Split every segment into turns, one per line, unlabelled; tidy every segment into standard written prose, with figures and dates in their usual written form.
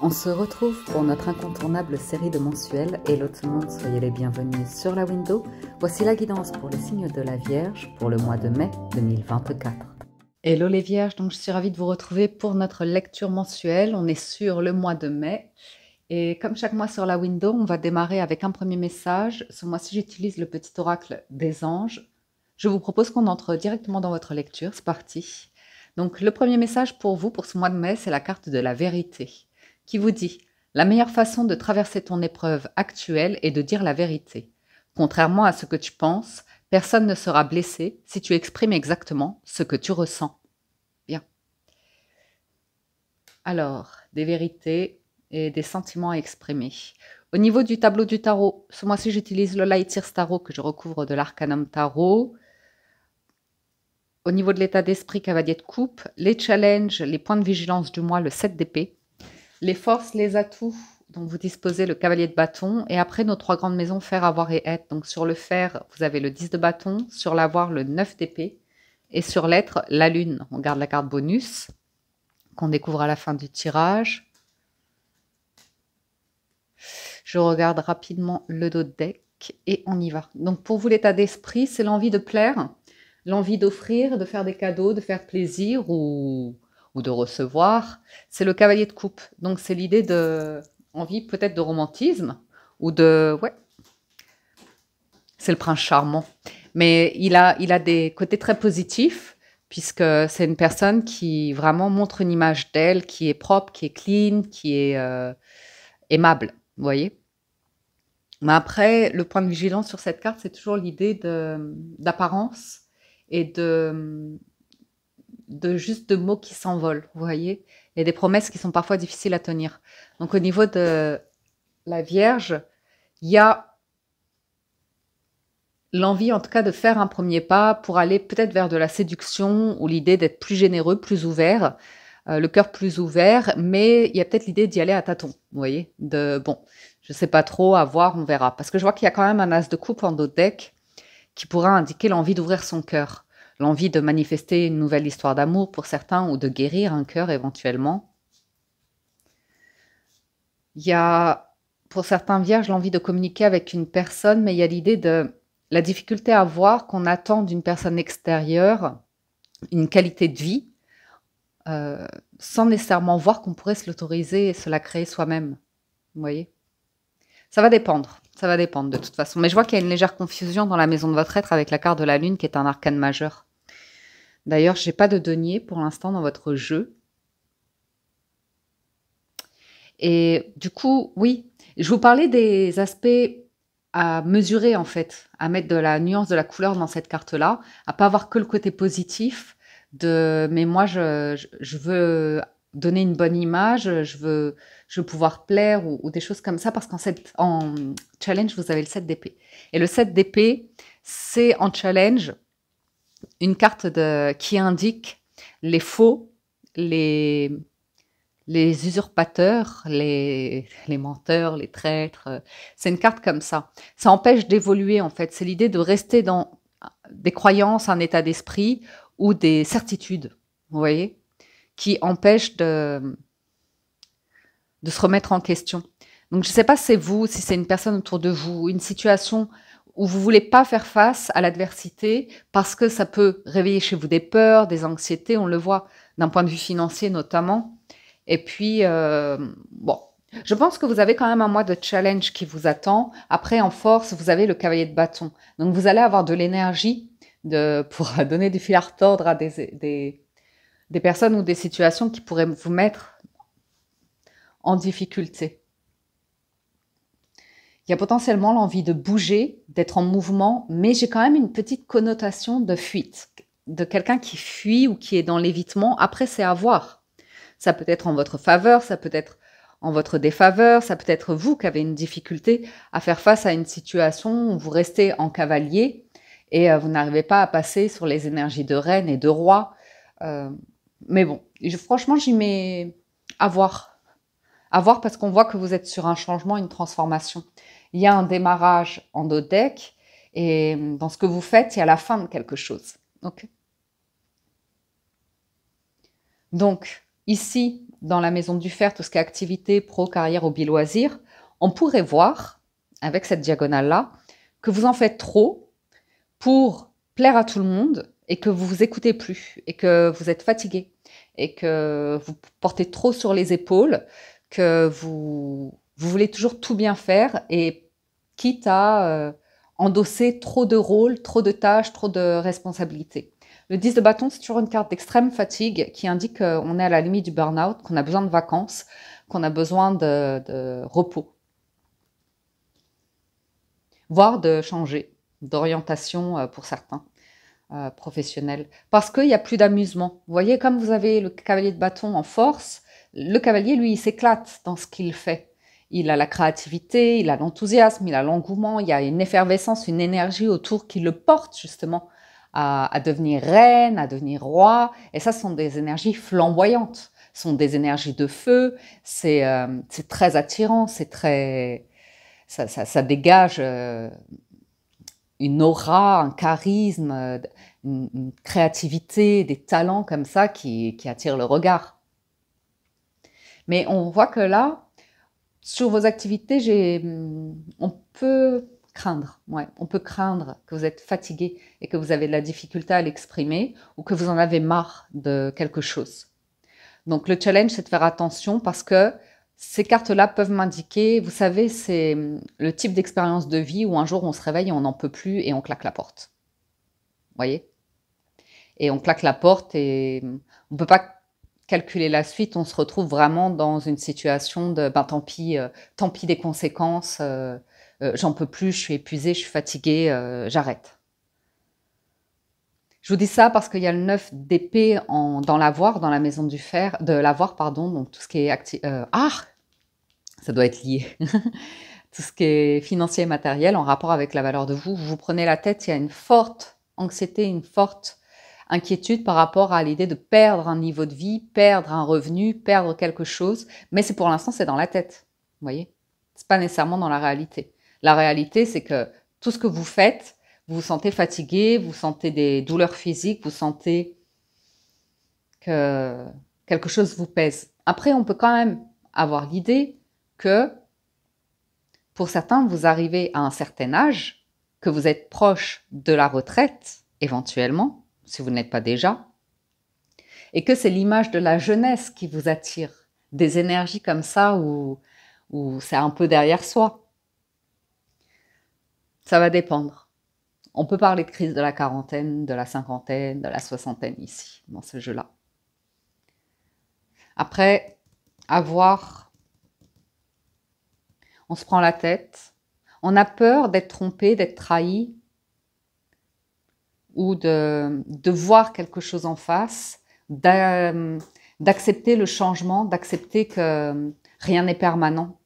On se retrouve pour notre incontournable série de mensuels. Hello tout le monde, soyez les bienvenus sur la window. Voici la guidance pour les signes de la Vierge pour le mois de mai 2024. Hello les Vierges, donc je suis ravie de vous retrouver pour notre lecture mensuelle. On est sur le mois de mai. Et comme chaque mois sur la window, on va démarrer avec un premier message. Ce mois-ci, j'utilise le petit oracle des anges. Je vous propose qu'on entre directement dans votre lecture. C'est parti. Donc le premier message pour vous, pour ce mois de mai, c'est la carte de la vérité, qui vous dit « La meilleure façon de traverser ton épreuve actuelle est de dire la vérité. Contrairement à ce que tu penses, personne ne sera blessé si tu exprimes exactement ce que tu ressens. » Bien. Alors, des vérités et des sentiments à exprimer. Au niveau du tableau du tarot, ce mois-ci, j'utilise le Light Years Tarot que je recouvre de l'Arcanum Tarot. Au niveau de l'état d'esprit, cavalier de coupe, les challenges, les points de vigilance du mois, le 7 d'épée. Les forces, les atouts dont vous disposez, le cavalier de bâton. Et après, nos trois grandes maisons, fer, avoir et être. Donc sur le fer, vous avez le 10 de bâton. Sur l'avoir, le 9 d'épée. Et sur l'être, la lune. On garde la carte bonus qu'on découvre à la fin du tirage. Je regarde rapidement le dos de deck et on y va. Donc pour vous, l'état d'esprit, c'est l'envie de plaire, l'envie d'offrir, de faire des cadeaux, de faire plaisir ou de recevoir. C'est le cavalier de coupe. Donc c'est l'idée de envie peut-être de romantisme ou de... Ouais, c'est le prince charmant. Mais il a des côtés très positifs puisque c'est une personne qui vraiment montre une image d'elle qui est propre, qui est clean, qui est aimable. Vous voyez? Mais après, le point de vigilance sur cette carte, c'est toujours l'idée d'apparence et de juste de mots qui s'envolent, vous voyez, et des promesses qui sont parfois difficiles à tenir. Donc au niveau de la Vierge, il y a l'envie en tout cas de faire un premier pas pour aller peut-être vers de la séduction ou l'idée d'être plus généreux, plus ouvert, le cœur plus ouvert, mais il y a peut-être l'idée d'y aller à tâtons, vous voyez, de bon, je sais pas trop, à voir, on verra. Parce que je vois qu'il y a quand même un as de coupe en dos de deck qui pourra indiquer l'envie d'ouvrir son cœur, l'envie de manifester une nouvelle histoire d'amour pour certains ou de guérir un cœur éventuellement. Il y a, pour certains vierges, l'envie de communiquer avec une personne, mais il y a l'idée de la difficulté à voir qu'on attend d'une personne extérieure une qualité de vie sans nécessairement voir qu'on pourrait se l'autoriser et se la créer soi-même. Vous voyez ? Ça va dépendre de toute façon. Mais je vois qu'il y a une légère confusion dans la maison de votre être avec la carte de la lune qui est un arcane majeur. D'ailleurs, je n'ai pas de denier pour l'instant dans votre jeu. Et du coup, oui, je vous parlais des aspects à mesurer en fait, à mettre de la nuance, de la couleur dans cette carte-là, à pas avoir que le côté positif mais moi je veux donner une bonne image, je veux pouvoir plaire ou des choses comme ça parce en challenge, vous avez le 7 d'épée. Et le 7 d'épée, c'est en challenge une carte qui indique les faux, les usurpateurs, les menteurs, les traîtres. C'est une carte comme ça. Ça empêche d'évoluer, en fait. C'est l'idée de rester dans des croyances, un état d'esprit ou des certitudes, vous voyez, qui empêchent de se remettre en question. Donc, je ne sais pas si c'est vous, si c'est une personne autour de vous, une situation où vous ne voulez pas faire face à l'adversité parce que ça peut réveiller chez vous des peurs, des anxiétés, on le voit d'un point de vue financier notamment. Et puis, bon, je pense que vous avez quand même un mois de challenge qui vous attend. Après, en force, vous avez le cavalier de bâton. Donc, vous allez avoir de l'énergie pour donner du fil à retordre à des personnes ou des situations qui pourraient vous mettre en difficulté. Il y a potentiellement l'envie de bouger, d'être en mouvement, mais j'ai quand même une petite connotation de fuite, de quelqu'un qui fuit ou qui est dans l'évitement. Après, c'est à voir. Ça peut être en votre faveur, ça peut être en votre défaveur, ça peut être vous qui avez une difficulté à faire face à une situation où vous restez en cavalier et vous n'arrivez pas à passer sur les énergies de reine et de roi. Mais bon, franchement, j'y mets à voir. À voir parce qu'on voit que vous êtes sur un changement, une transformation. Il y a un démarrage en dos de deck et dans ce que vous faites, il y a la fin de quelque chose. Okay. Donc, ici, dans la maison du fer, tout ce qui est activité, pro, carrière, hobby, loisir, on pourrait voir, avec cette diagonale-là, que vous en faites trop pour plaire à tout le monde et que vous vous écoutez plus et que vous êtes fatigué et que vous portez trop sur les épaules, que vous voulez toujours tout bien faire et quitte à endosser trop de rôles, trop de tâches, trop de responsabilités. Le 10 de bâton, c'est toujours une carte d'extrême fatigue qui indique qu'on est à la limite du burn-out, qu'on a besoin de vacances, qu'on a besoin de repos, voire de changer d'orientation pour certains professionnels. Parce qu'il n'y a plus d'amusement. Vous voyez, comme vous avez le cavalier de bâton en force, le cavalier, lui, il s'éclate dans ce qu'il fait. Il a la créativité, il a l'enthousiasme, il a l'engouement, il y a une effervescence, une énergie autour qui le porte justement à devenir reine, à devenir roi. Et ça, ce sont des énergies flamboyantes, ce sont des énergies de feu, c'est très attirant, c'est très... Ça dégage une aura, un charisme, une créativité, des talents comme ça qui attirent le regard. Mais on voit que là, sur vos activités, on peut craindre, on peut craindre que vous êtes fatigué et que vous avez de la difficulté à l'exprimer ou que vous en avez marre de quelque chose. Donc le challenge, c'est de faire attention parce que ces cartes-là peuvent m'indiquer, vous savez, c'est le type d'expérience de vie où un jour on se réveille et on n'en peut plus et on claque la porte. Vous voyez? Et on claque la porte et on ne peut pas calculer la suite, on se retrouve vraiment dans une situation de ben, tant pis des conséquences, j'en peux plus, je suis épuisée, je suis fatiguée, j'arrête. Je vous dis ça parce qu'il y a le 9 d'épée dans l'avoir, dans la maison du fer, de l'avoir, pardon, donc tout ce qui est ça doit être lié. Tout ce qui est financier et matériel en rapport avec la valeur de vous. Vous prenez la tête, il y a une forte anxiété, une forte inquiétude par rapport à l'idée de perdre un niveau de vie, perdre un revenu, perdre quelque chose. Mais c'est pour l'instant, c'est dans la tête. Vous voyez? C'est pas nécessairement dans la réalité. La réalité, c'est que tout ce que vous faites, vous vous sentez fatigué, vous sentez des douleurs physiques, vous sentez que quelque chose vous pèse. Après, on peut quand même avoir l'idée que pour certains, vous arrivez à un certain âge, que vous êtes proche de la retraite, éventuellement, si vous n'êtes pas déjà, et que c'est l'image de la jeunesse qui vous attire, des énergies comme ça où c'est un peu derrière soi. Ça va dépendre. On peut parler de crise de la quarantaine, de la cinquantaine, de la soixantaine ici, dans ce jeu-là. Après, à voir, on se prend la tête, on a peur d'être trompé, d'être trahi, ou de voir quelque chose en face, d'accepter le changement, d'accepter que rien n'est permanent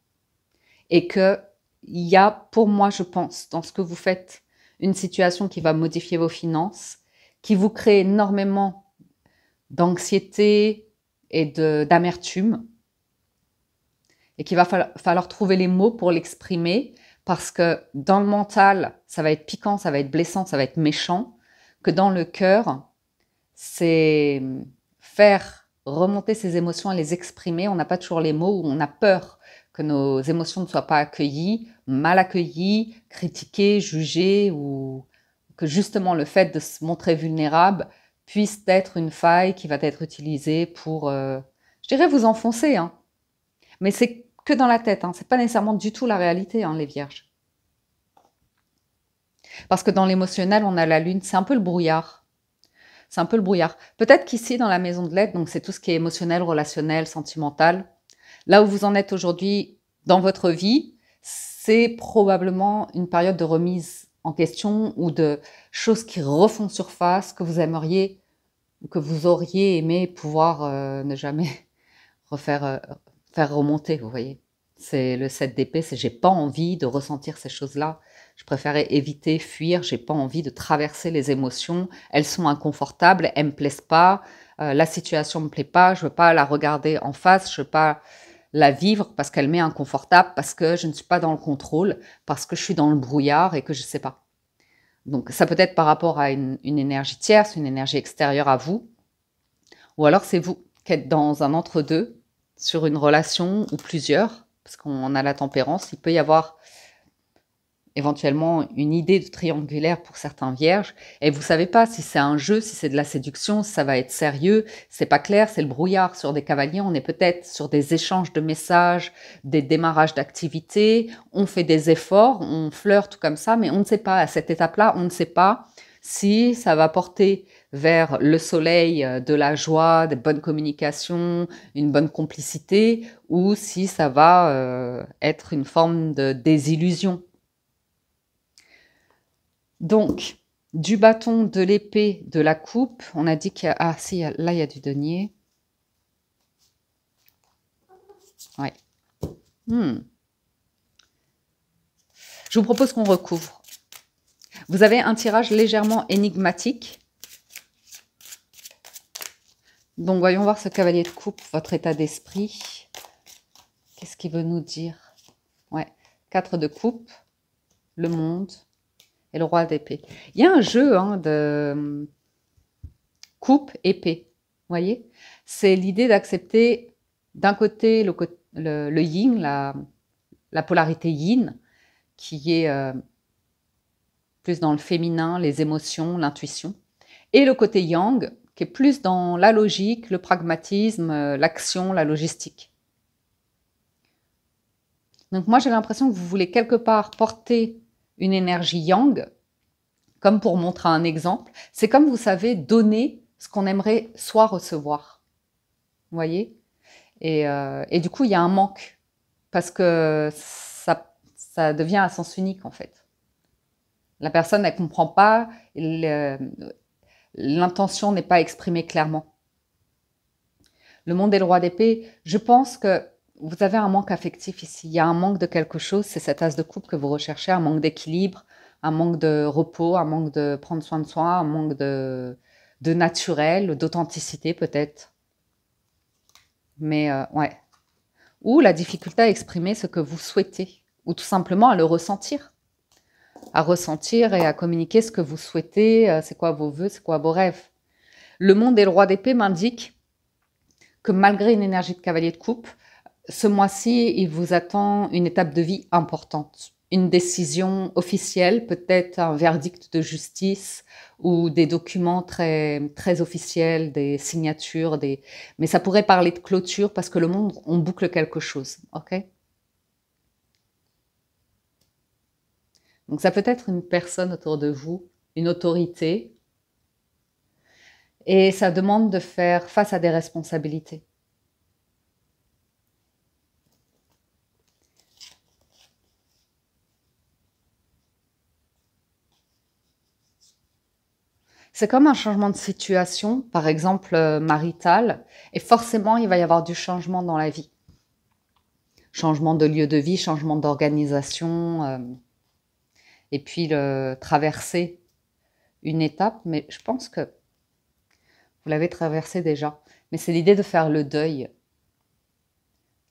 et qu'il y a, pour moi, je pense, dans ce que vous faites, une situation qui va modifier vos finances, qui vous crée énormément d'anxiété et d'amertume et qu'il va falloir trouver les mots pour l'exprimer parce que dans le mental, ça va être piquant, ça va être blessant, ça va être méchant, que dans le cœur, c'est faire remonter ses émotions et les exprimer. On n'a pas toujours les mots, ou on a peur que nos émotions ne soient pas accueillies, mal accueillies, critiquées, jugées, ou que justement le fait de se montrer vulnérable puisse être une faille qui va être utilisée pour, je dirais, vous enfoncer. Hein. Mais c'est que dans la tête, hein. C'est pas nécessairement du tout la réalité, hein, les vierges. Parce que dans l'émotionnel, on a la lune, c'est un peu le brouillard. C'est un peu le brouillard. Peut-être qu'ici, dans la maison de l'aide, donc c'est tout ce qui est émotionnel, relationnel, sentimental, là où vous en êtes aujourd'hui dans votre vie, c'est probablement une période de remise en question ou de choses qui refont surface, que vous aimeriez, que vous auriez aimé pouvoir ne jamais faire remonter, vous voyez. C'est le 7 d'épée, c'est j'ai pas envie de ressentir ces choses-là. Je préférais éviter, fuir, j'ai pas envie de traverser les émotions. Elles sont inconfortables, elles me plaisent pas, la situation me plaît pas, je veux pas la regarder en face, je veux pas la vivre parce qu'elle m'est inconfortable, parce que je ne suis pas dans le contrôle, parce que je suis dans le brouillard et que je sais pas. Donc ça peut être par rapport à une énergie tierce, une énergie extérieure à vous, ou alors c'est vous qui êtes dans un entre-deux, sur une relation ou plusieurs, parce qu'on a la tempérance, il peut y avoir éventuellement une idée de triangulaire pour certains vierges, et vous savez pas si c'est un jeu, si c'est de la séduction, si ça va être sérieux, c'est pas clair, c'est le brouillard. Sur des cavaliers, on est peut-être sur des échanges de messages, des démarrages d'activités, on fait des efforts, on flirte comme ça, mais on ne sait pas, à cette étape-là, on ne sait pas si ça va porter vers le soleil de la joie, des bonnes communications, une bonne complicité, ou si ça va être une forme de désillusion. Donc, du bâton, de l'épée, de la coupe, on a dit qu'il y a... Ah si, là il y a du denier. Ouais. Je vous propose qu'on recouvre. Vous avez un tirage légèrement énigmatique. Donc, voyons voir ce cavalier de coupe, votre état d'esprit. Qu'est-ce qu'il veut nous dire? Ouais, 4 de coupe, le monde et le roi d'épée. Il y a un jeu de coupe, épée. Vous voyez? C'est l'idée d'accepter d'un côté le yin, la polarité yin, qui est plus dans le féminin, les émotions, l'intuition, et le côté yang, qui est plus dans la logique, le pragmatisme, l'action, la logistique. Donc moi, j'ai l'impression que vous voulez quelque part porter une énergie yang, comme pour montrer un exemple. C'est comme, vous savez, donner ce qu'on aimerait soit recevoir. Vous voyez? Et du coup, il y a un manque, parce que ça devient à sens unique, en fait. La personne, elle ne comprend pas, l'intention n'est pas exprimée clairement. Le monde est le roi d'épée. Je pense que vous avez un manque affectif ici. Il y a un manque de quelque chose, c'est cette as de coupe que vous recherchez, un manque d'équilibre, un manque de repos, un manque de prendre soin de soi, un manque de naturel, d'authenticité peut-être. Mais ouais. Ou la difficulté à exprimer ce que vous souhaitez, ou tout simplement à le ressentir. À ressentir et à communiquer ce que vous souhaitez, c'est quoi vos vœux, c'est quoi vos rêves. Le monde et le roi d'épée m'indiquent que malgré une énergie de cavalier de coupe, ce mois-ci, il vous attend une étape de vie importante. Une décision officielle, peut-être un verdict de justice ou des documents très, très officiels, des signatures, mais ça pourrait parler de clôture parce que le monde, on boucle quelque chose. Ok? Donc ça peut être une personne autour de vous, une autorité, et ça demande de faire face à des responsabilités. C'est comme un changement de situation, par exemple marital, et forcément il va y avoir du changement dans la vie. Changement de lieu de vie, changement d'organisation, et puis traverser une étape, mais je pense que vous l'avez traversée déjà. Mais c'est l'idée de faire le deuil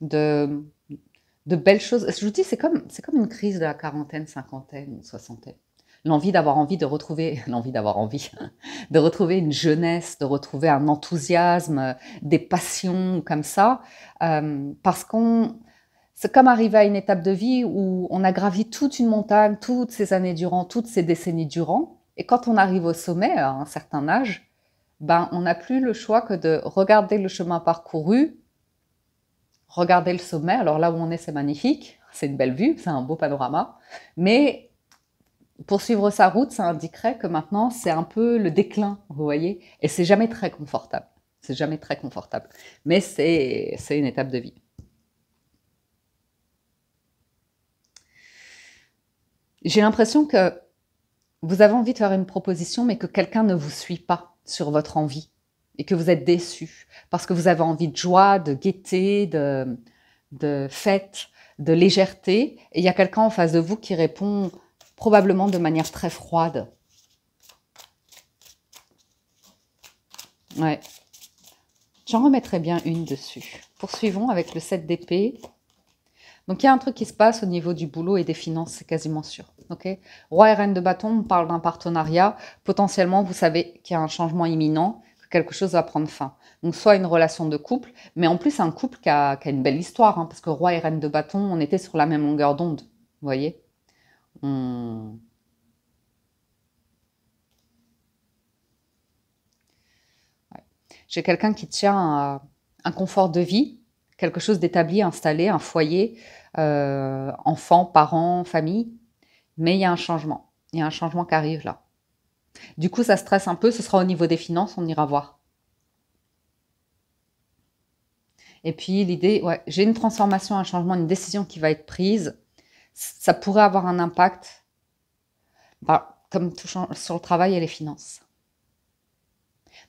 de belles choses. Je vous dis, c'est comme une crise de la quarantaine, cinquantaine, soixantaine. L'envie de retrouver de retrouver une jeunesse, de retrouver un enthousiasme, des passions comme ça, parce c'est comme arriver à une étape de vie où on a gravi toute une montagne, toutes ces années durant, toutes ces décennies durant, et quand on arrive au sommet, à un certain âge, ben, on n'a plus le choix que de regarder le chemin parcouru, regarder le sommet. Alors là où on est, c'est magnifique, c'est une belle vue, c'est un beau panorama, mais poursuivre sa route, ça indiquerait que maintenant, c'est un peu le déclin, vous voyez, et c'est jamais très confortable. C'est jamais très confortable, mais c'est une étape de vie. J'ai l'impression que vous avez envie de faire une proposition, mais que quelqu'un ne vous suit pas sur votre envie et que vous êtes déçu parce que vous avez envie de joie, de gaieté, de fête, de légèreté, et il y a quelqu'un en face de vous qui répond probablement de manière très froide. Ouais. J'en remettrai bien une dessus. Poursuivons avec le 7 d'épée. Donc, il y a un truc qui se passe au niveau du boulot et des finances, c'est quasiment sûr. Okay, Roi et reine de bâton, on parle d'un partenariat. Potentiellement, vous savez qu'il y a un changement imminent, que quelque chose va prendre fin. Donc, soit une relation de couple, mais en plus, un couple qui a une belle histoire, hein, parce que roi et reine de bâton, on était sur la même longueur d'onde, vous voyez. On- ouais. J'ai quelqu'un qui tient à un confort de vie, quelque chose d'établi, installé, un foyer, enfants, parents, famille, mais il y a un changement. Il y a un changement qui arrive là. Du coup, ça stresse un peu, ce sera au niveau des finances, on ira voir. Et puis l'idée, ouais, j'ai une transformation, un changement, une décision qui va être prise. Ça pourrait avoir un impact, bah, comme tout sur le travail et les finances.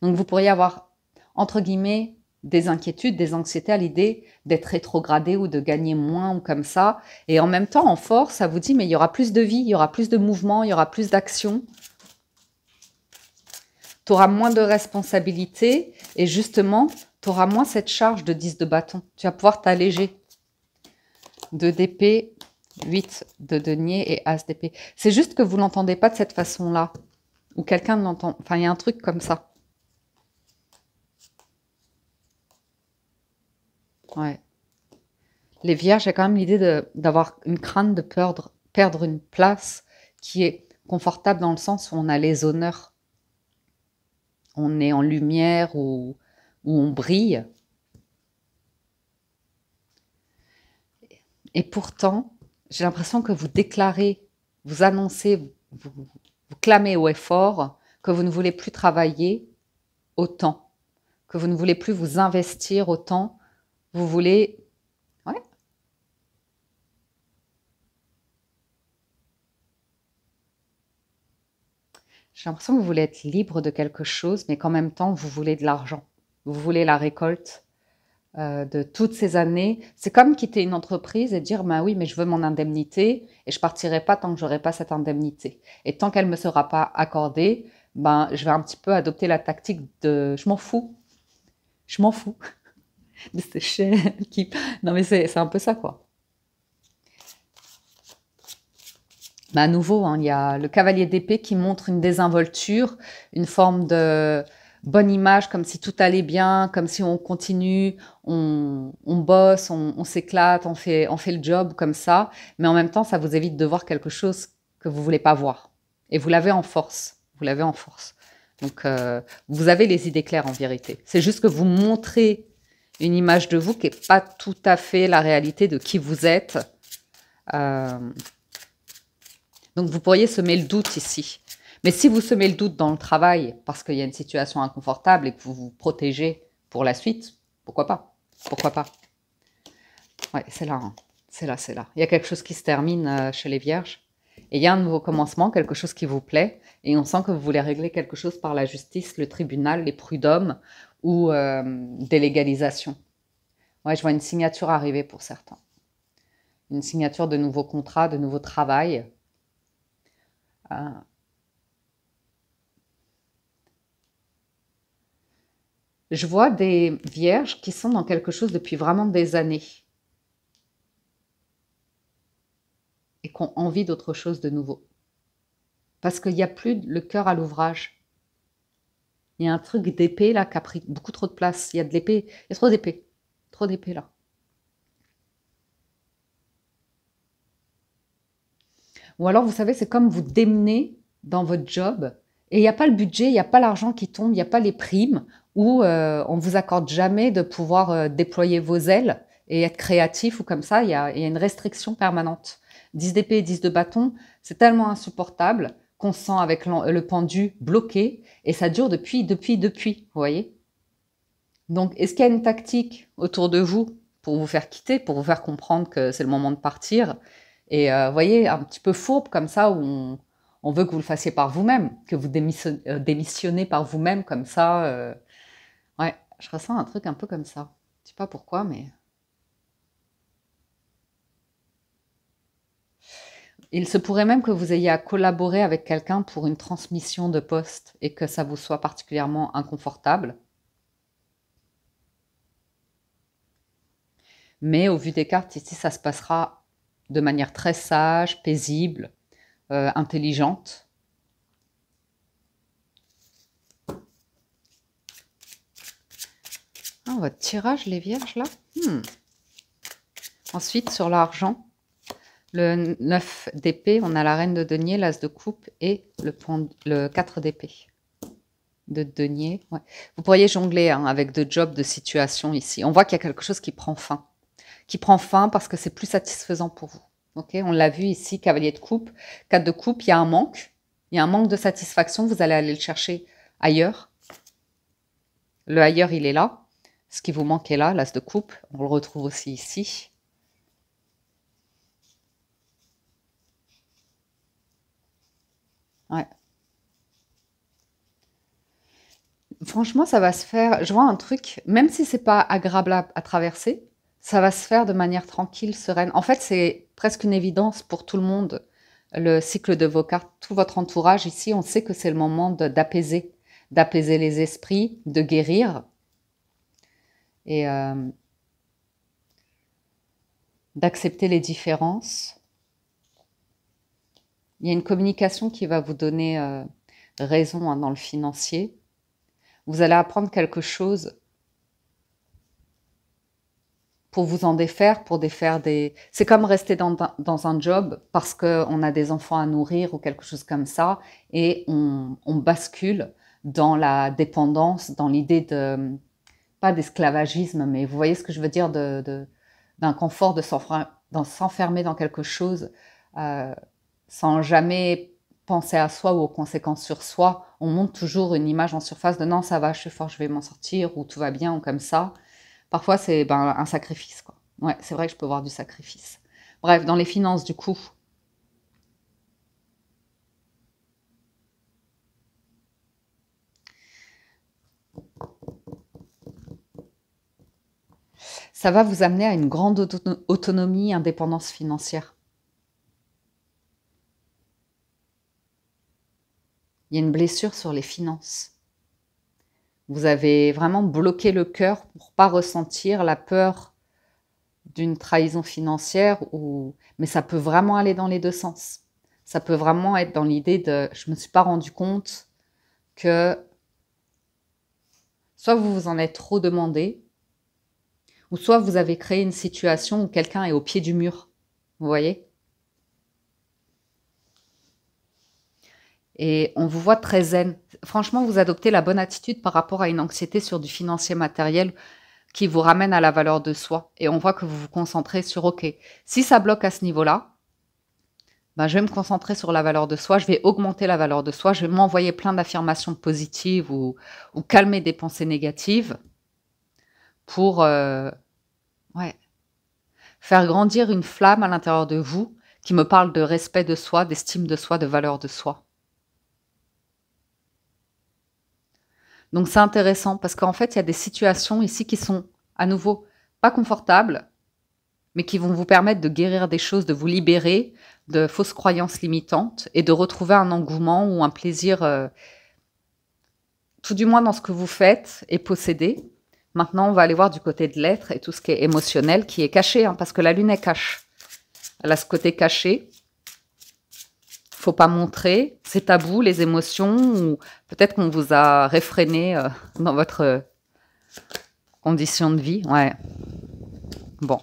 Donc vous pourriez avoir, entre guillemets, des inquiétudes, des anxiétés à l'idée d'être rétrogradé ou de gagner moins ou comme ça. Et en même temps, en force, ça vous dit, mais il y aura plus de vie, il y aura plus de mouvement, il y aura plus d'action. Tu auras moins de responsabilités et justement, tu auras moins cette charge de 10 de bâton. Tu vas pouvoir t'alléger. 2 d'épée, 8 de denier et as d'épée. C'est juste que vous l'entendez pas de cette façon-là. Ou quelqu'un l'entend. Enfin, il y a un truc comme ça. Ouais. Les vierges, j'ai quand même l'idée d'avoir une crainte de perdre une place qui est confortable dans le sens où on a les honneurs. On est en lumière ou où on brille. Et pourtant, j'ai l'impression que vous déclarez, vous annoncez, vous clamez haut et fort que vous ne voulez plus travailler autant, que vous ne voulez plus vous investir autant, vous voulez... Ouais, j'ai l'impression que vous voulez être libre de quelque chose, mais qu'en même temps, vous voulez de l'argent. Vous voulez la récolte de toutes ces années. C'est comme quitter une entreprise et dire, bah oui, mais je veux mon indemnité et je partirai pas tant que j'aurai pas cette indemnité. Et tant qu'elle me sera pas accordée, ben, je vais un petit peu adopter la tactique de je m'en fous de ce chef qui... Non mais c'est un peu ça quoi. Mais à nouveau, hein, il y a le cavalier d'épée qui montre une désinvolture, une forme de bonne image, comme si tout allait bien, comme si on continue, on bosse, on s'éclate, on fait le job comme ça. Mais en même temps, ça vous évite de voir quelque chose que vous voulez pas voir. Et vous l'avez en force. Vous l'avez en force. Donc, vous avez les idées claires en vérité. C'est juste que vous montrez une image de vous qui n'est pas tout à fait la réalité de qui vous êtes. Euh, donc, vous pourriez semer le doute ici. Mais si vous semez le doute dans le travail parce qu'il y a une situation inconfortable et que vous vous protégez pour la suite, pourquoi pas? Pourquoi pas? Ouais, c'est là, hein. C'est là, c'est là. Il y a quelque chose qui se termine chez les vierges. Et il y a un nouveau commencement, quelque chose qui vous plaît. Et on sent que vous voulez régler quelque chose par la justice, le tribunal, les prud'hommes ou des légalisations. Ouais, je vois une signature arriver pour certains. Une signature de nouveaux contrats, de nouveaux travail. Euh, je vois des vierges qui sont dans quelque chose depuis vraiment des années et qui ont envie d'autre chose de nouveau. Parce qu'il n'y a plus le cœur à l'ouvrage. Il y a un truc d'épée là qui a pris beaucoup trop de place. Il y a de l'épée, il y a trop d'épée. Trop d'épée là. Ou alors, vous savez, c'est comme vous démenez dans votre job et il n'y a pas le budget, il n'y a pas l'argent qui tombe, il n'y a pas les primes ou on ne vous accorde jamais de pouvoir déployer vos ailes et être créatif ou comme ça, il y a une restriction permanente. 10 d'épée et 10 de bâton, c'est tellement insupportable qu'on se sent avec le pendu bloqué et ça dure depuis, vous voyez. Donc, est-ce qu'il y a une tactique autour de vous pour vous faire quitter, pour vous faire comprendre que c'est le moment de partir? Et vous voyez, un petit peu fourbe comme ça, où on veut que vous le fassiez par vous-même, que vous démissionnez par vous-même comme ça. Ouais, je ressens un truc un peu comme ça. Je sais pas pourquoi, mais... Il se pourrait même que vous ayez à collaborer avec quelqu'un pour une transmission de poste et que ça vous soit particulièrement inconfortable. Mais au vu des cartes, ici, ça se passera de manière très sage, paisible, intelligente. Ah, votre tirage, les vierges, là. Ensuite, sur l'argent, le 9 d'épée, on a la reine de denier, l'as de coupe et le 4 d'épée. De denier, ouais. Vous pourriez jongler hein, avec de jobs, de situations ici. On voit qu'il y a quelque chose qui prend fin. Qui prend fin parce que c'est plus satisfaisant pour vous. Okay, on l'a vu ici, cavalier de coupe. 4 de coupe, il y a un manque. Il y a un manque de satisfaction. Vous allez aller le chercher ailleurs. Le ailleurs, il est là. Ce qui vous manque est là, l'as de coupe. On le retrouve aussi ici. Ouais. Franchement, ça va se faire. Je vois un truc, même si c'est pas agréable à traverser, ça va se faire de manière tranquille, sereine. En fait, c'est presque une évidence pour tout le monde. Le cycle de vos cartes, tout votre entourage ici, on sait que c'est le moment d'apaiser les esprits, de guérir et d'accepter les différences. Il y a une communication qui va vous donner raison hein, dans le financier. Vous allez apprendre quelque chose pour vous en défaire, pour défaire des... C'est comme rester dans un job parce qu'on a des enfants à nourrir ou quelque chose comme ça et on bascule dans la dépendance, dans l'idée de... Pas d'esclavagisme, mais vous voyez ce que je veux dire, d'un confort, de s'enfermer dans quelque chose sans jamais penser à soi ou aux conséquences sur soi. On monte toujours une image en surface de non, ça va, je suis fort, je vais m'en sortir, ou tout va bien, ou comme ça. Parfois, c'est un sacrifice, quoi. Ouais, c'est vrai que je peux voir du sacrifice. Bref, dans les finances, du coup, ça va vous amener à une grande autonomie, indépendance financière. Il y a une blessure sur les finances. Vous avez vraiment bloqué le cœur pour pas ressentir la peur d'une trahison financière, mais ça peut vraiment aller dans les deux sens. Ça peut vraiment être dans l'idée de « je me suis pas rendu compte que soit vous vous en êtes trop demandé, ou soit vous avez créé une situation où quelqu'un est au pied du mur. » Vous voyez? Et on vous voit très zen. Franchement, vous adoptez la bonne attitude par rapport à une anxiété sur du financier matériel qui vous ramène à la valeur de soi. Et on voit que vous vous concentrez sur « Ok, si ça bloque à ce niveau-là, ben, je vais me concentrer sur la valeur de soi, je vais augmenter la valeur de soi, je vais m'envoyer plein d'affirmations positives ou calmer des pensées négatives pour ouais, faire grandir une flamme à l'intérieur de vous qui me parle de respect de soi, d'estime de soi, de valeur de soi. » Donc c'est intéressant parce qu'en fait, il y a des situations ici qui sont à nouveau pas confortables, mais qui vont vous permettre de guérir des choses, de vous libérer de fausses croyances limitantes et de retrouver un engouement ou un plaisir, tout du moins dans ce que vous faites et possédez. Maintenant, on va aller voir du côté de l'être et tout ce qui est émotionnel, qui est caché, hein, parce que la lune, elle cache. Elle a ce côté caché. Faut pas montrer, c'est tabou, les émotions, ou peut-être qu'on vous a réfréné dans votre condition de vie. Ouais. Bon.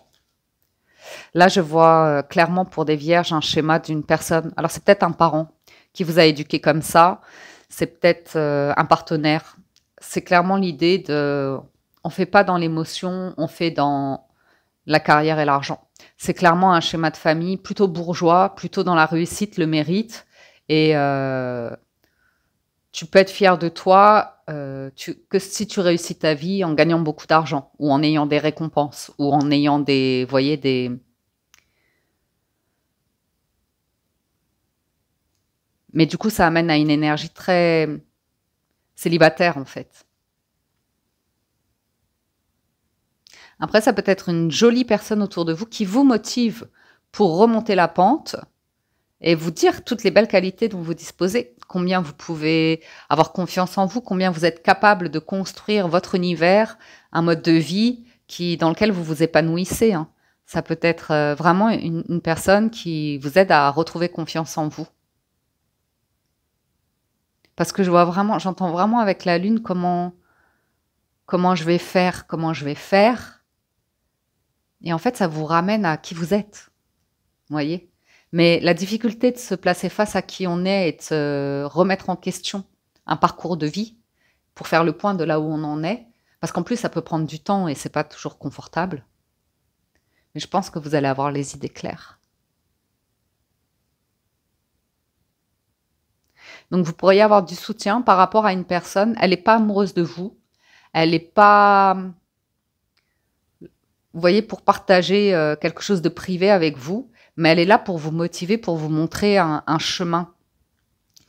Là, je vois clairement pour des vierges un schéma d'une personne. Alors, c'est peut-être un parent qui vous a éduqué comme ça. C'est peut-être un partenaire. C'est clairement l'idée de... On ne fait pas dans l'émotion, on fait dans la carrière et l'argent. C'est clairement un schéma de famille plutôt bourgeois, plutôt dans la réussite, le mérite. Et tu peux être fier de toi que si tu réussis ta vie en gagnant beaucoup d'argent ou en ayant des récompenses ou en ayant des, vous voyez, des... Mais du coup, ça amène à une énergie très célibataire, en fait. Après, ça peut être une jolie personne autour de vous qui vous motive pour remonter la pente et vous dire toutes les belles qualités dont vous disposez, combien vous pouvez avoir confiance en vous, combien vous êtes capable de construire votre univers, un mode de vie dans lequel vous vous épanouissez. Hein. Ça peut être vraiment une personne qui vous aide à retrouver confiance en vous. Parce que j'entends vraiment avec la lune comment comment je vais faire, comment je vais faire. Et en fait, ça vous ramène à qui vous êtes. Vous voyez? Mais la difficulté de se placer face à qui on est et de se remettre en question un parcours de vie pour faire le point de là où on en est, parce qu'en plus, ça peut prendre du temps et c'est pas toujours confortable. Mais je pense que vous allez avoir les idées claires. Donc, vous pourriez avoir du soutien par rapport à une personne. Elle n'est pas amoureuse de vous. Elle n'est pas, vous voyez, pour partager quelque chose de privé avec vous, mais elle est là pour vous motiver, pour vous montrer un chemin,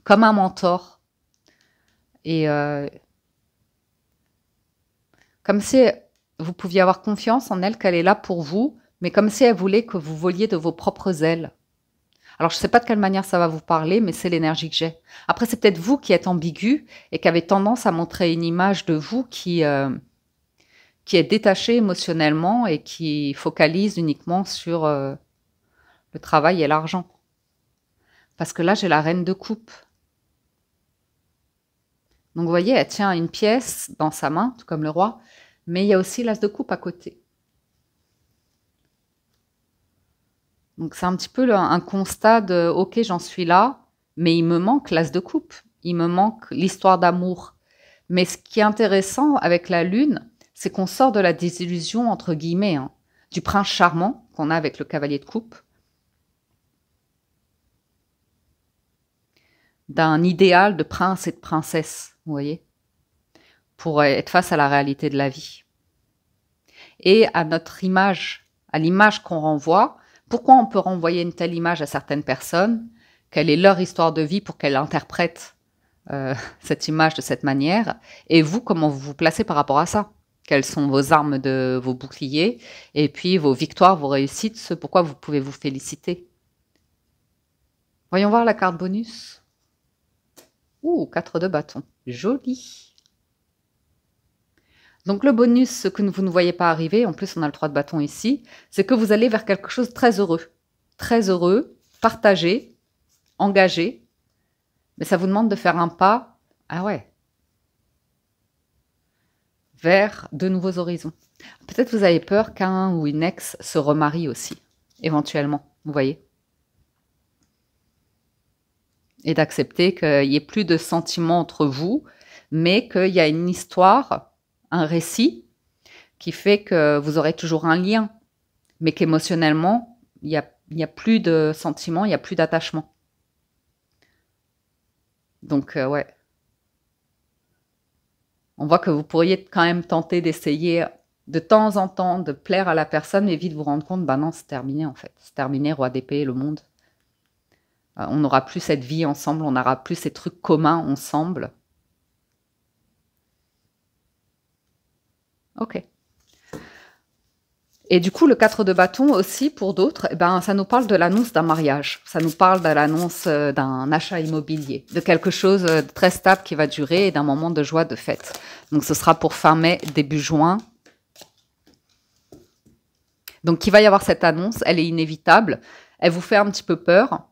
comme un mentor. Et comme si vous pouviez avoir confiance en elle, qu'elle est là pour vous, mais comme si elle voulait que vous voliez de vos propres ailes. Alors, je ne sais pas de quelle manière ça va vous parler, mais c'est l'énergie que j'ai. Après, c'est peut-être vous qui êtes ambigu et qui avez tendance à montrer une image de vous qui est détaché émotionnellement et qui focalise uniquement sur le travail et l'argent. Parce que là, j'ai la reine de coupe. Donc, vous voyez, elle tient une pièce dans sa main, tout comme le roi, mais il y a aussi l'as de coupe à côté. Donc, c'est un petit peu un constat de « Ok, j'en suis là, mais il me manque l'as de coupe. Il me manque l'histoire d'amour. » Mais ce qui est intéressant avec la lune, c'est qu'on sort de la désillusion, entre guillemets, hein, du prince charmant qu'on a avec le cavalier de coupe, d'un idéal de prince et de princesse, vous voyez, pour être face à la réalité de la vie. Et à notre image, à l'image qu'on renvoie. Pourquoi on peut renvoyer une telle image à certaines personnes? Quelle est leur histoire de vie pour qu'elles interprètent cette image de cette manière? Et vous, comment vous vous placez par rapport à ça? Quelles sont vos armes, vos boucliers, et puis vos victoires, vos réussites, ce pourquoi vous pouvez vous féliciter? Voyons voir la carte bonus. Ouh, 4 de bâton. Joli. Donc le bonus, ce que vous ne voyez pas arriver, en plus on a le 3 de bâton ici, c'est que vous allez vers quelque chose de très heureux, partagé, engagé, mais ça vous demande de faire un pas, ah ouais, vers de nouveaux horizons. Peut-être vous avez peur qu'un ou une ex se remarie aussi, éventuellement, vous voyez, et d'accepter qu'il n'y ait plus de sentiments entre vous, mais qu'il y a une histoire, un récit, qui fait que vous aurez toujours un lien, mais qu'émotionnellement, il n'y a plus de sentiments, il n'y a plus d'attachement. Donc, ouais. On voit que vous pourriez quand même tenter d'essayer de temps en temps de plaire à la personne, mais vite vous rendre compte, bah non, c'est terminé en fait. C'est terminé, roi d'épée, le monde. On n'aura plus cette vie ensemble, on n'aura plus ces trucs communs ensemble. Ok. Et du coup, le 4 de bâton aussi, pour d'autres, eh ben, ça nous parle de l'annonce d'un mariage. Ça nous parle de l'annonce d'un achat immobilier, de quelque chose de très stable qui va durer et d'un moment de joie, de fête. Donc, ce sera pour fin mai, début juin. Donc, il va y avoir cette annonce, elle est inévitable. Elle vous fait un petit peu peur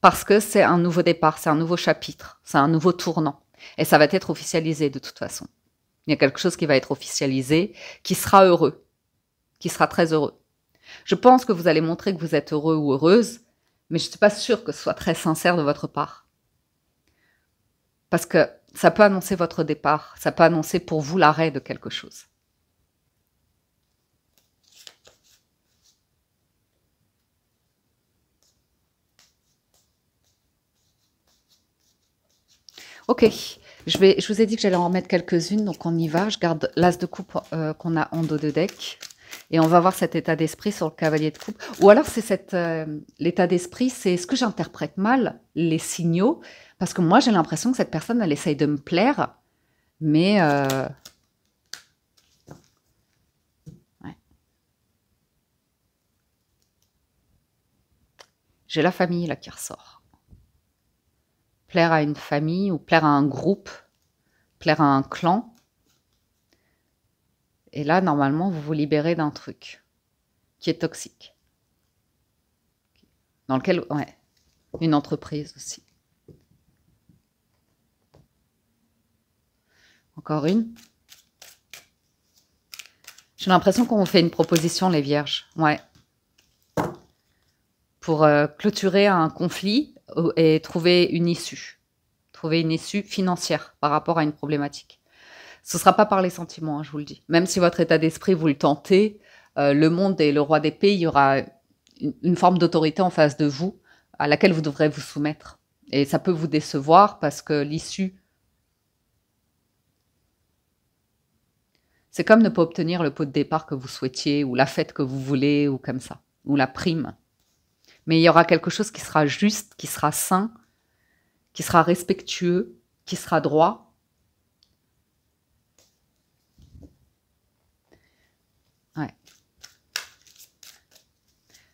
parce que c'est un nouveau départ, c'est un nouveau chapitre, c'est un nouveau tournant. Et ça va être officialisé de toute façon. Il y a quelque chose qui va être officialisé, qui sera heureux, qui sera très heureux. Je pense que vous allez montrer que vous êtes heureux ou heureuse, mais je ne suis pas sûre que ce soit très sincère de votre part. Parce que ça peut annoncer votre départ, ça peut annoncer pour vous l'arrêt de quelque chose. Ok, je vous ai dit que j'allais en remettre quelques-unes, donc on y va. Je garde l'as de coupe qu'on a en dos de deck. Et on va voir cet état d'esprit sur le cavalier de coupe. Ou alors, c'est l'état d'esprit, c'est ce que j'interprète mal, les signaux. Parce que moi, j'ai l'impression que cette personne, elle essaye de me plaire. Mais... ouais. J'ai la famille, là, qui ressort. Plaire à une famille ou plaire à un groupe, plaire à un clan. Et là, normalement, vous vous libérez d'un truc qui est toxique. Dans lequel, ouais, une entreprise aussi. Encore une. J'ai l'impression qu'on vous fait une proposition, les vierges. Ouais. Pour clôturer un conflit et trouver une issue. Trouver une issue financière par rapport à une problématique. Ce ne sera pas par les sentiments, hein, je vous le dis. Même si votre état d'esprit, vous le tentez, le monde et le roi d'épée, il y aura une forme d'autorité en face de vous à laquelle vous devrez vous soumettre. Et ça peut vous décevoir parce que l'issue, c'est comme ne pas obtenir le pot de départ que vous souhaitiez ou la fête que vous voulez ou comme ça, ou la prime. Mais il y aura quelque chose qui sera juste, qui sera sain, qui sera respectueux, qui sera droit. Ouais.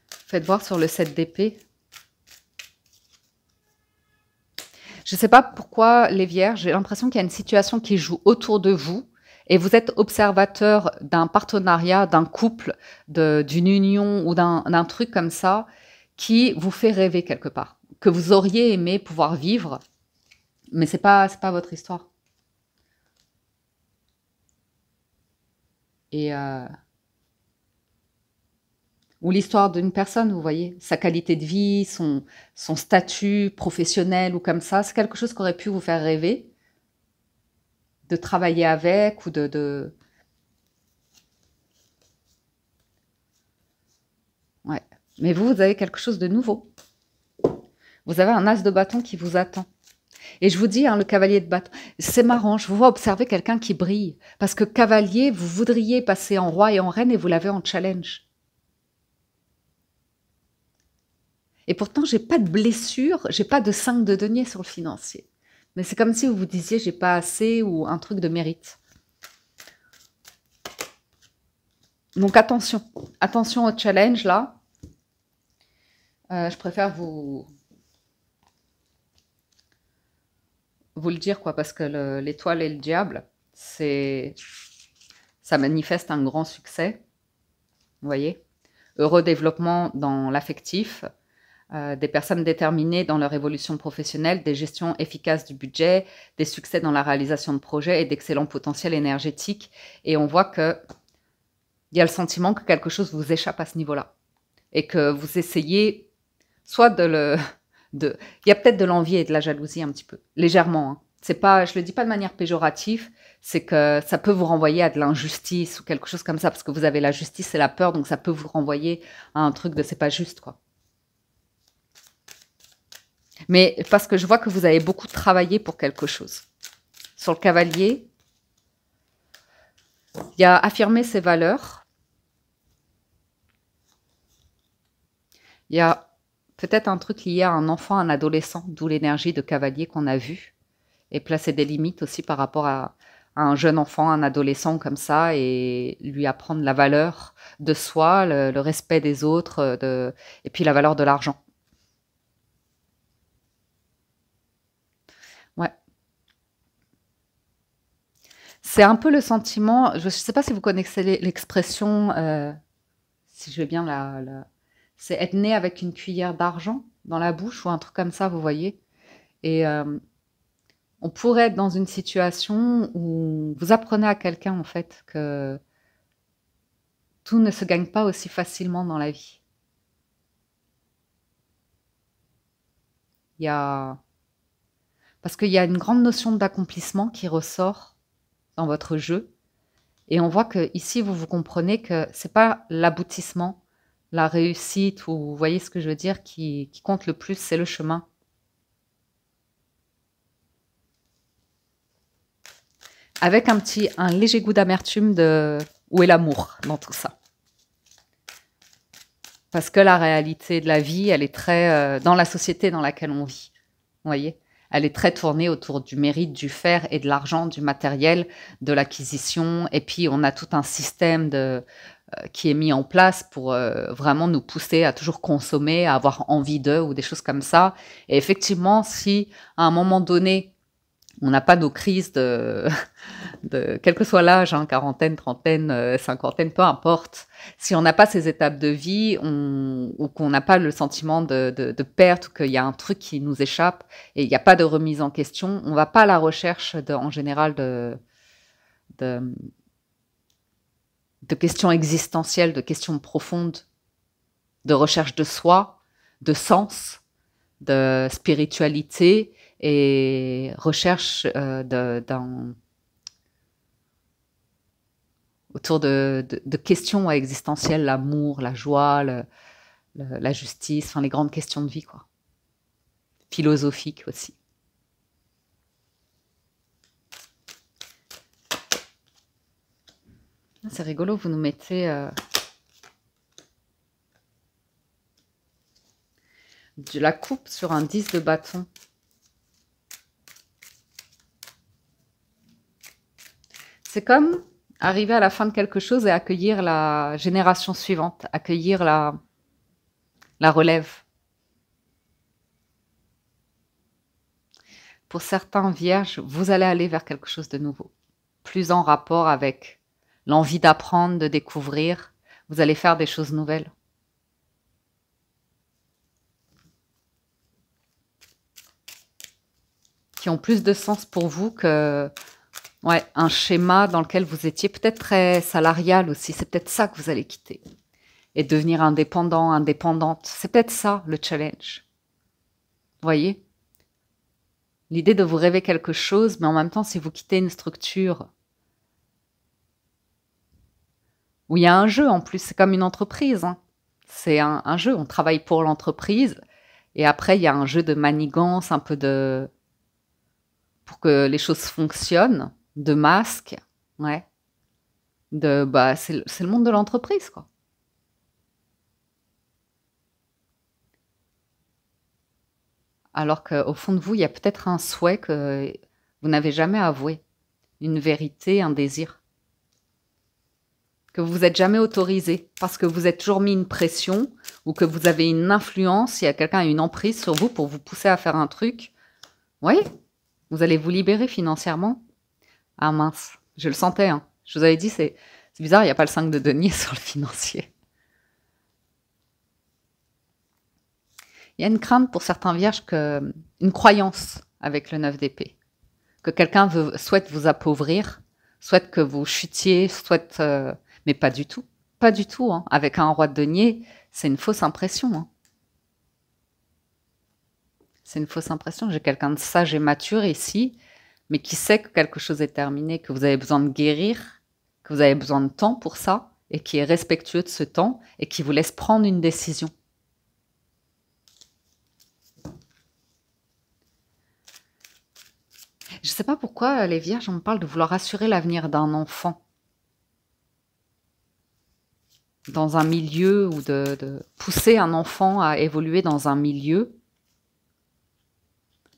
Faites voir sur le 7 d'épée. Je ne sais pas pourquoi les vierges, j'ai l'impression qu'il y a une situation qui joue autour de vous et vous êtes observateur d'un partenariat, d'un couple, d'une union ou d'un truc comme ça qui vous fait rêver quelque part, que vous auriez aimé pouvoir vivre, mais c'est pas votre histoire. Et ou l'histoire d'une personne, vous voyez, sa qualité de vie, son statut professionnel ou comme ça, c'est quelque chose qui aurait pu vous faire rêver de travailler avec ou Ouais. Mais vous avez quelque chose de nouveau. Vous avez un as de bâton qui vous attend. Et je vous dis, hein, le cavalier de bâton, c'est marrant, je vous vois observer quelqu'un qui brille. Parce que cavalier, vous voudriez passer en roi et en reine et vous l'avez en challenge. Et pourtant, j'ai pas de blessure, j'ai pas de 5 de denier sur le financier. Mais c'est comme si vous vous disiez, j'ai pas assez ou un truc de mérite. Donc attention, attention au challenge là. Je préfère vous le dire quoi, parce que l'étoile et le diable, ça manifeste un grand succès. Vous voyez, heureux développement dans l'affectif, des personnes déterminées dans leur évolution professionnelle, des gestions efficaces du budget, des succès dans la réalisation de projets et d'excellents potentiels énergétiques. Et on voit que il y a le sentiment que quelque chose vous échappe à ce niveau-là et que vous essayez soit il y a peut-être de l'envie et de la jalousie un petit peu, légèrement. Hein. C'est pas, je le dis pas de manière péjorative, c'est que ça peut vous renvoyer à de l'injustice ou quelque chose comme ça, parce que vous avez la justice et la peur, donc ça peut vous renvoyer à un truc de c'est pas juste, quoi. Mais parce que je vois que vous avez beaucoup travaillé pour quelque chose. Sur le cavalier, il y a affirmer ses valeurs. Il y a peut-être un truc lié à un enfant, un adolescent, d'où l'énergie de cavalier qu'on a vue. Et placer des limites aussi par rapport à un jeune enfant, un adolescent comme ça, et lui apprendre la valeur de soi, le respect des autres, et puis la valeur de l'argent. Ouais. C'est un peu le sentiment, je ne sais pas si vous connaissez l'expression, si je vais bien c'est être né avec une cuillère d'argent dans la bouche ou un truc comme ça, vous voyez. Et on pourrait être dans une situation où vous apprenez à quelqu'un en fait que tout ne se gagne pas aussi facilement dans la vie. Il y a Parce qu'il y a une grande notion d'accomplissement qui ressort dans votre jeu. Et on voit que ici vous comprenez que c'est pas l'aboutissement, la réussite, ou vous voyez ce que je veux dire, qui compte le plus, c'est le chemin. Avec un léger goût d'amertume de où est l'amour dans tout ça. Parce que la réalité de la vie, elle est très dans la société dans laquelle on vit. Vous voyez, elle est très tournée autour du mérite, du faire et de l'argent, du matériel, de l'acquisition. Et puis, on a tout un système qui est mis en place pour vraiment nous pousser à toujours consommer, à avoir envie d'eux ou des choses comme ça. Et effectivement, si à un moment donné, on n'a pas nos crises quel que soit l'âge, hein, quarantaine, trentaine, cinquantaine, peu importe. Si on n'a pas ces étapes de vie ou qu'on n'a pas le sentiment de perte ou qu'il y a un truc qui nous échappe et il n'y a pas de remise en question, on ne va pas à la recherche en général de de questions existentielles, de questions profondes, de recherche de soi, de sens, de spiritualité et recherche autour de questions existentielles, l'amour, la joie, la justice, enfin les grandes questions de vie, quoi. Philosophiques aussi. C'est rigolo, vous nous mettez de la coupe sur un 10 de bâton. C'est comme arriver à la fin de quelque chose et accueillir la génération suivante, accueillir la relève. Pour certains vierges, vous allez aller vers quelque chose de nouveau, plus en rapport avec l'envie d'apprendre, de découvrir. Vous allez faire des choses nouvelles. Qui ont plus de sens pour vous que un schéma dans lequel vous étiez peut-être très salarial aussi. C'est peut-être ça que vous allez quitter. Et devenir indépendant, indépendante. C'est peut-être ça le challenge. Vous voyez ? L'idée de vous rêver quelque chose, mais en même temps, si vous quittez une structure où il y a un jeu en plus, c'est comme une entreprise. Hein. C'est un jeu, on travaille pour l'entreprise. Et après, il y a un jeu de manigance, un peu de... pour que les choses fonctionnent, de masques, ouais. C'est le monde de l'entreprise, quoi. Alors qu'au fond de vous, il y a peut-être un souhait que vous n'avez jamais avoué, une vérité, un désir, que vous vous êtes jamais autorisé, parce que vous êtes toujours mis une pression, ou que vous avez une influence, il y a quelqu'un qui a une emprise sur vous pour vous pousser à faire un truc. Oui, vous allez vous libérer financièrement. Ah mince, je le sentais, hein. Je vous avais dit, c'est bizarre, il n'y a pas le 5 de denier sur le financier. Il y a une crainte pour certains vierges, une croyance avec le 9 d'épée. Que quelqu'un souhaite vous appauvrir, souhaite que vous chutiez, mais pas du tout. Pas du tout. Hein. Avec un roi de denier, c'est une fausse impression. Hein. C'est une fausse impression. J'ai quelqu'un de sage et mature ici, mais qui sait que quelque chose est terminé, que vous avez besoin de guérir, que vous avez besoin de temps pour ça, et qui est respectueux de ce temps, et qui vous laisse prendre une décision. Je ne sais pas pourquoi les vierges, on me parle de vouloir assurer l'avenir d'un enfant. Dans un milieu, ou de pousser un enfant à évoluer dans un milieu,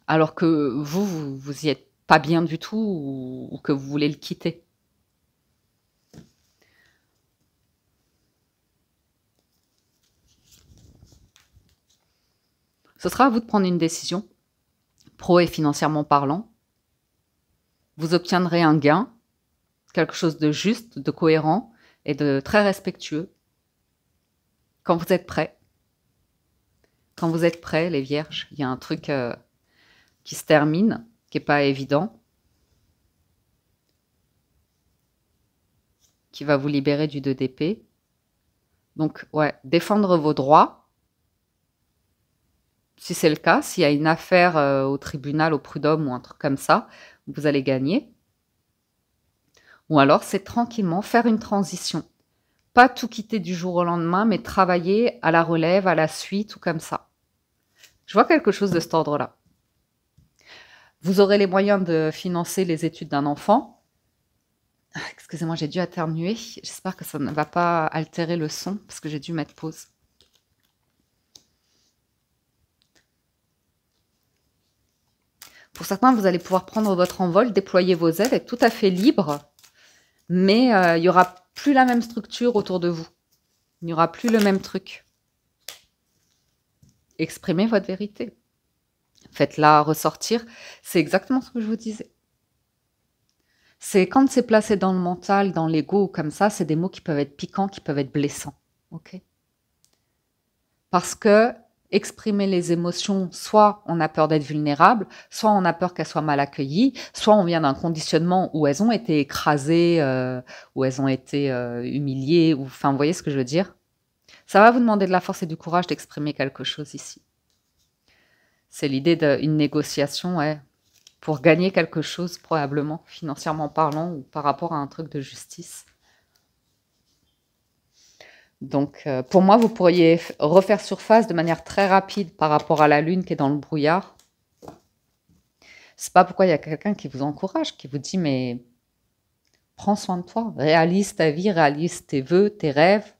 alors que vous y êtes pas bien du tout, ou que vous voulez le quitter. Ce sera à vous de prendre une décision, pro et financièrement parlant. Vous obtiendrez un gain, quelque chose de juste, de cohérent et de très respectueux. Quand vous êtes prêts. Quand vous êtes prêts, les vierges, il y a un truc qui se termine, qui n'est pas évident, qui va vous libérer du 2 d'épée. Donc, défendre vos droits. Si c'est le cas, s'il y a une affaire au tribunal, au prud'homme ou un truc comme ça, vous allez gagner. Ou alors, c'est tranquillement faire une transition. Pas tout quitter du jour au lendemain, mais travailler à la relève, à la suite ou comme ça. Je vois quelque chose de cet ordre-là. Vous aurez les moyens de financer les études d'un enfant. Excusez-moi, j'ai dû éternuer. J'espère que ça ne va pas altérer le son, parce que j'ai dû mettre pause. Pour certains, vous allez pouvoir prendre votre envol, déployer vos ailes, être tout à fait libre, mais il n'y aura plus la même structure autour de vous. Il n'y aura plus le même truc. Exprimez votre vérité. Faites-la ressortir. C'est exactement ce que je vous disais. C'est quand c'est placé dans le mental, dans l'ego, comme ça, c'est des mots qui peuvent être piquants, qui peuvent être blessants. Ok ? Parce que exprimer les émotions, soit on a peur d'être vulnérable, soit on a peur qu'elles soient mal accueillies, soit on vient d'un conditionnement où elles ont été écrasées, où elles ont été humiliées, ou, enfin, vous voyez ce que je veux dire? Ça va vous demander de la force et du courage d'exprimer quelque chose ici. C'est l'idée d'une négociation, ouais, pour gagner quelque chose, probablement, financièrement parlant, ou par rapport à un truc de justice. Donc, pour moi, vous pourriez refaire surface de manière très rapide par rapport à la Lune qui est dans le brouillard. C'est pas pourquoi il y a quelqu'un qui vous encourage, qui vous dit, mais prends soin de toi, réalise ta vie, réalise tes vœux, tes rêves.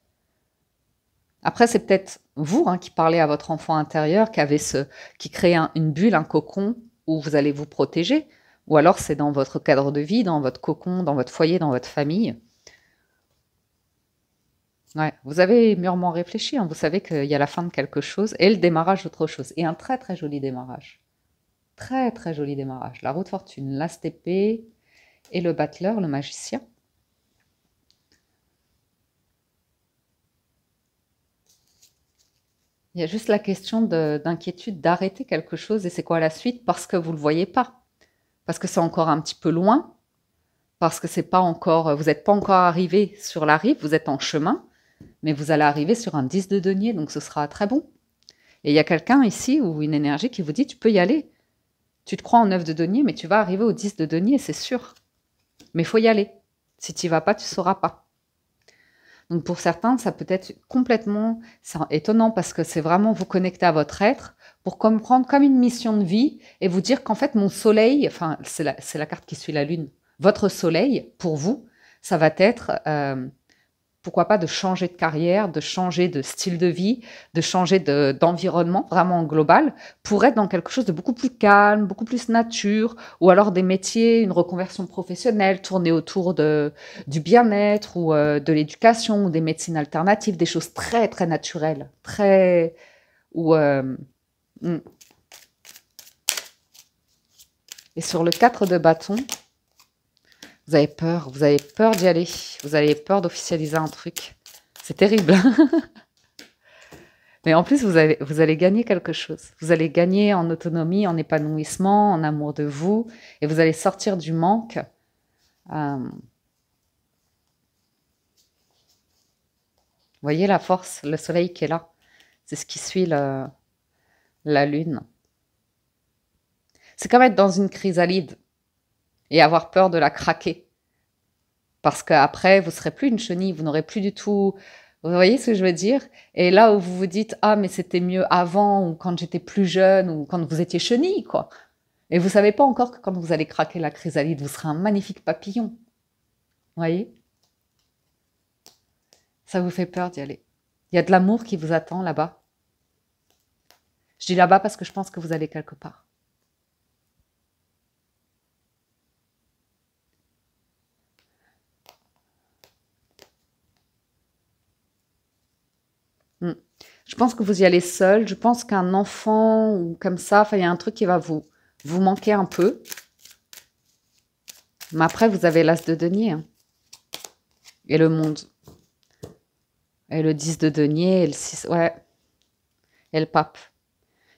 Après, c'est peut-être vous qui parlez à votre enfant intérieur, qui crée une bulle, un cocon où vous allez vous protéger. Ou alors c'est dans votre cadre de vie, dans votre cocon, dans votre foyer, dans votre famille. Ouais, vous avez mûrement réfléchi, vous savez qu'il y a la fin de quelque chose et le démarrage d'autre chose. Et un très très joli démarrage. Très très joli démarrage. La roue de fortune, l'as d'épée et le battleur, le magicien. Il y a juste la question d'inquiétude d'arrêter quelque chose et c'est quoi la suite parce que vous ne le voyez pas. Parce que c'est encore un petit peu loin, parce que c'est pas encore, vous n'êtes pas encore arrivé sur la rive, vous êtes en chemin, mais vous allez arriver sur un 10 de denier, donc ce sera très bon. Et il y a quelqu'un ici ou une énergie qui vous dit tu peux y aller. Tu te crois en 9 de denier, mais tu vas arriver au 10 de denier, c'est sûr. Mais il faut y aller. Si tu n'y vas pas, tu ne sauras pas. Donc pour certains, ça peut être complètement étonnant parce que c'est vraiment vous connecter à votre être pour comprendre comme une mission de vie et vous dire qu'en fait mon soleil, enfin c'est la carte qui suit la lune, votre soleil pour vous, ça va être pourquoi pas de changer de carrière, de changer de style de vie, de changer d'environnement vraiment global pour être dans quelque chose de beaucoup plus calme, beaucoup plus nature, ou alors des métiers, une reconversion professionnelle tournée autour du bien-être ou de l'éducation ou des médecines alternatives, des choses très très naturelles, très ou et sur le 4 de bâton, vous avez peur d'y aller, vous avez peur d'officialiser un truc. C'est terrible. Mais en plus, vous allez gagner quelque chose. Vous allez gagner en autonomie, en épanouissement, en amour de vous, et vous allez sortir du manque. Vous voyez la force, le soleil qui est là. C'est ce qui suit la lune. C'est comme être dans une chrysalide et avoir peur de la craquer. Parce qu'après, vous ne serez plus une chenille, vous n'aurez plus du tout... Vous voyez ce que je veux dire? Et là où vous vous dites, ah, mais c'était mieux avant, ou quand j'étais plus jeune, ou quand vous étiez chenille, quoi. Et vous ne savez pas encore que quand vous allez craquer la chrysalide, vous serez un magnifique papillon. Vous voyez? Ça vous fait peur d'y aller. Il y a de l'amour qui vous attend là-bas. Je dis là-bas parce que je pense que vous allez quelque part. Je pense que vous y allez seul. Je pense qu'un enfant ou comme ça, enfin, il y a un truc qui va vous manquer un peu. Mais après, vous avez l'as de denier. Et le monde. Et le 10 de denier, et le 6, ouais. Et le pape.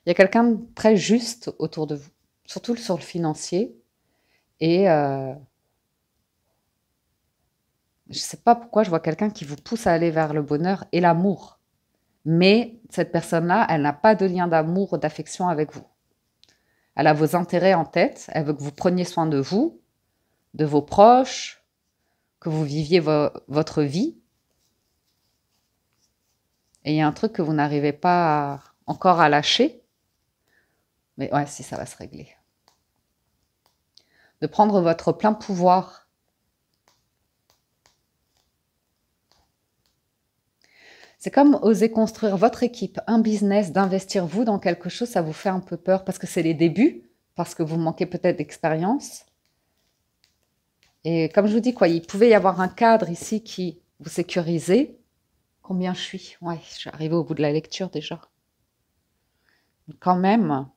Il y a quelqu'un de très juste autour de vous. Surtout sur le financier. Et je ne sais pas pourquoi je vois quelqu'un qui vous pousse à aller vers le bonheur et l'amour. Mais cette personne-là, elle n'a pas de lien d'amour ou d'affection avec vous. Elle a vos intérêts en tête, elle veut que vous preniez soin de vous, de vos proches, que vous viviez votre vie. Et il y a un truc que vous n'arrivez pas encore à lâcher. Mais ouais, si, ça va se régler. De prendre votre plein pouvoir. C'est comme oser construire votre équipe, un business, d'investir vous dans quelque chose, ça vous fait un peu peur parce que c'est les débuts, parce que vous manquez peut-être d'expérience. Et comme je vous dis, quoi, il pouvait y avoir un cadre ici qui vous sécurisait. Combien je suis? Ouais, je suis arrivée au bout de la lecture déjà. Quand même,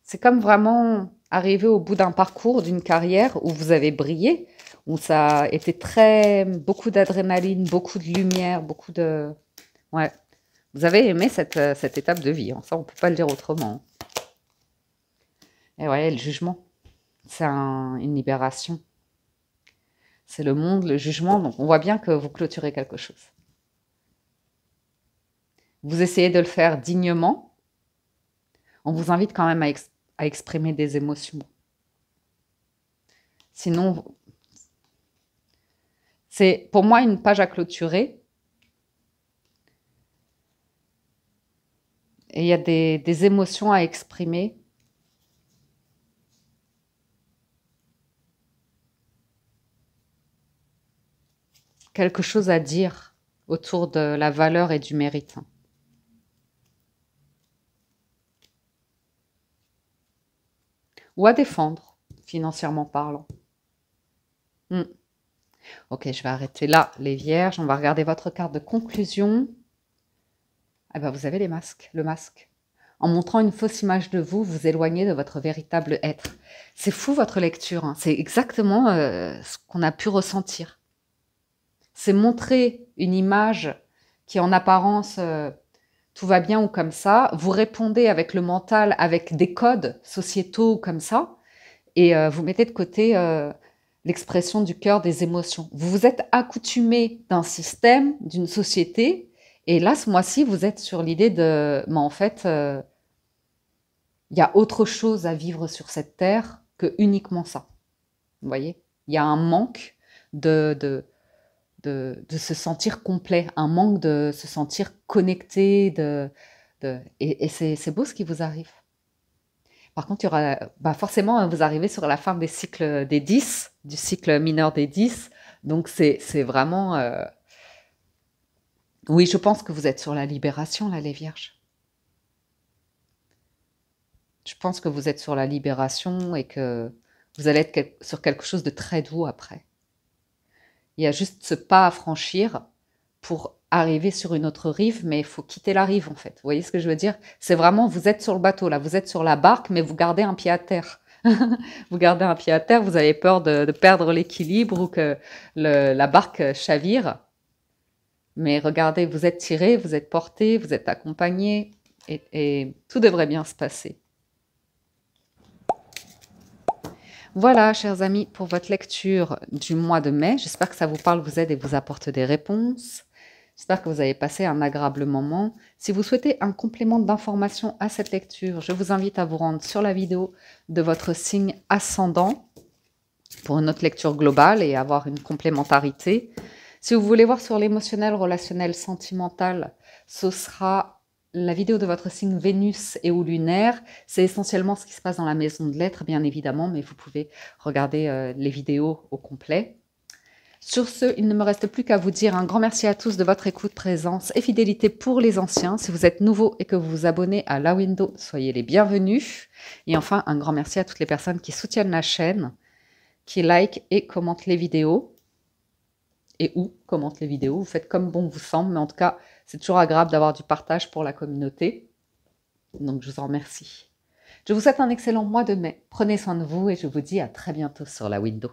c'est comme vraiment arrivé au bout d'un parcours, d'une carrière où vous avez brillé, où ça a été beaucoup d'adrénaline, beaucoup de lumière, beaucoup de... Ouais, vous avez aimé cette étape de vie, hein. Ça on ne peut pas le dire autrement. Et ouais, le jugement, c'est une libération. C'est le monde, le jugement, donc on voit bien que vous clôturez quelque chose. Vous essayez de le faire dignement. On vous invite quand même à exprimer des émotions. Sinon, c'est pour moi une page à clôturer. Et il y a des émotions à exprimer. Quelque chose à dire autour de la valeur et du mérite. Ou à défendre, financièrement parlant. Ok, je vais arrêter là, les vierges. On va regarder votre carte de conclusion. Eh ben, vous avez le masque. En montrant une fausse image de vous, vous éloignez de votre véritable être. C'est fou votre lecture, hein. C'est exactement ce qu'on a pu ressentir. C'est montrer une image qui en apparence tout va bien ou comme ça. Vous répondez avec le mental, avec des codes sociétaux comme ça, et vous mettez de côté l'expression du cœur, des émotions. Vous vous êtes accoutumé d'un système, d'une société, et là, ce mois-ci, vous êtes sur l'idée de... Mais en fait, il y a autre chose à vivre sur cette terre que uniquement ça. Vous voyez? Il y a un manque de se sentir complet, un manque de se sentir connecté, et c'est beau ce qui vous arrive. Par contre, il y aura, forcément, vous arrivez sur la fin des cycles des 10, du cycle mineur des 10, donc c'est vraiment... Oui, je pense que vous êtes sur la libération, là, les vierges. Je pense que vous êtes sur la libération et que vous allez être sur quelque chose de très doux après. Il y a juste ce pas à franchir pour arriver sur une autre rive, mais il faut quitter la rive en fait. Vous voyez ce que je veux dire? C'est vraiment, vous êtes sur le bateau là, vous êtes sur la barque, mais vous gardez un pied à terre. Vous gardez un pied à terre, vous avez peur de perdre l'équilibre ou que la barque chavire. Mais regardez, vous êtes tiré, vous êtes porté, vous êtes accompagné et tout devrait bien se passer. Voilà, chers amis, pour votre lecture du mois de mai. J'espère que ça vous parle, vous aide et vous apporte des réponses. J'espère que vous avez passé un agréable moment. Si vous souhaitez un complément d'information à cette lecture, je vous invite à vous rendre sur la vidéo de votre signe ascendant pour une autre lecture globale et avoir une complémentarité. Si vous voulez voir sur l'émotionnel, relationnel, sentimental, ce sera la vidéo de votre signe Vénus et ou lunaire. C'est essentiellement ce qui se passe dans la maison de l'être, bien évidemment, mais vous pouvez regarder les vidéos au complet. Sur ce, il ne me reste plus qu'à vous dire un grand merci à tous de votre écoute, présence et fidélité pour les anciens. Si vous êtes nouveau et que vous vous abonnez à La Window, soyez les bienvenus. Et enfin, un grand merci à toutes les personnes qui soutiennent la chaîne, qui like et commentent les vidéos. Et ou commentent les vidéos, vous faites comme bon vous semble, mais en tout cas, c'est toujours agréable d'avoir du partage pour la communauté. Donc, je vous en remercie. Je vous souhaite un excellent mois de mai. Prenez soin de vous et je vous dis à très bientôt sur La Window.